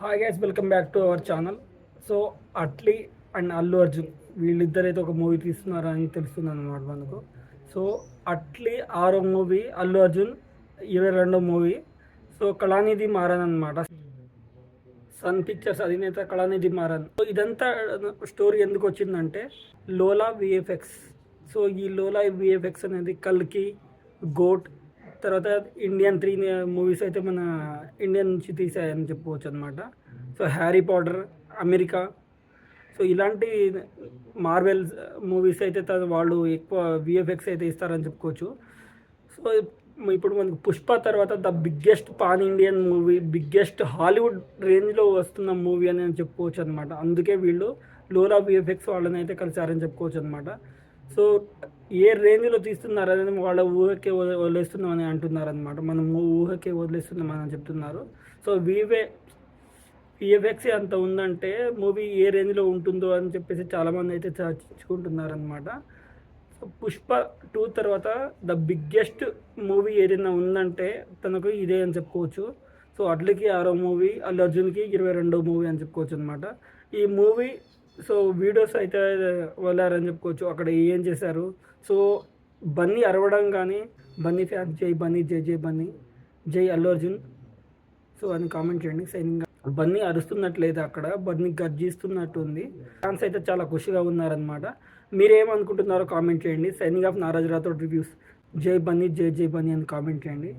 Hi guys, welcome back to our channel. So Atlee and Allu Arjun వీళ్ళిద్దరైతే ఒక movie తీస్తున్నారని తెలుస్తుంది అనమాట మనకు. సో అట్లీ 6వ మూవీ, అల్లు అర్జున్ 22వ మూవీ. సో కళానిధి మారన్ అనమాట. సన్ పిక్చర్స్ అధినేత కళానిధి మారన్. సో ఇదంతా స్టోరీ ఎందుకు వచ్చిందంటే లోలా విఎఫ్ఎక్స్. సో ఈ లోలా విఎఫ్ఎక్స్ అనేది కల్కి, గోట్, తర్వాత ఇండియన్ 3 మూవీస్ అయితే మన ఇండియా నుంచి తీసాయని చెప్పుకోవచ్చు అనమాట. So Harry Potter, America, so ఇలాంటి మార్వెల్స్ మూవీస్ అయితే వాళ్ళు ఎక్కువ విఎఫ్ఎక్స్ అయితే ఇస్తారని చెప్పుకోవచ్చు. సో ఇప్పుడు మనకు పుష్ప తర్వాత the biggest pan Indian movie, biggest Hollywood రేంజ్లో వస్తున్న మూవీ అని చెప్పుకోవచ్చు అనమాట. అందుకే వీళ్ళు లోలా విఎఫ్ఎక్స్ వాళ్ళని అయితే కలిసారని చెప్పుకోవచ్చు అనమాట. సో ఏ రేంజ్లో తీస్తున్నారు అనేది వాళ్ళ ఊహకే వదిలేస్తున్నామని అంటున్నారు అనమాట. మనం ఊహకే వదిలేస్తున్నామని చెప్తున్నారు. సో విఎఫ్ఎక్స్ అంత ఉందంటే మూవీ ఏ రేంజ్లో ఉంటుందో అని చెప్పేసి చాలామంది అయితే చర్చించుకుంటున్నారు అనమాట. సో పుష్ప 2 తర్వాత ద బిగ్గెస్ట్ మూవీ ఏదైనా ఉందంటే తనకు ఇదే అని చెప్పుకోవచ్చు. సో అట్లకి 6వ మూవీ, అల్లు అర్జున్కి 22వ మూవీ అని చెప్పుకోవచ్చు అనమాట. ఈ మూవీ సో వీడియోస్ అయితే వెళ్ళారని చెప్పుకోవచ్చు. అక్కడ ఏం చేశారు? సో బన్నీ అరవడం కానీ, బన్నీ ఫ్యాన్స్ జై బన్నీ, జై జై బన్నీ, జై అల్లు అర్జున్ సో అని కామెంట్ చేయండి. సైనింగ్ బన్నీ అరుస్తున్నట్లేదు, అక్కడ బన్నీ గర్జిస్తున్నట్టు ఉంది. ఫ్యాన్స్ అయితే చాలా ఖుషిగా ఉన్నారనమాట. మీరేమనుకుంటున్నారో కామెంట్ చేయండి. Signing off Naraj Rathod reviews. జై బన్నీ, జై జై బన్నీ అని కామెంట్ చేయండి.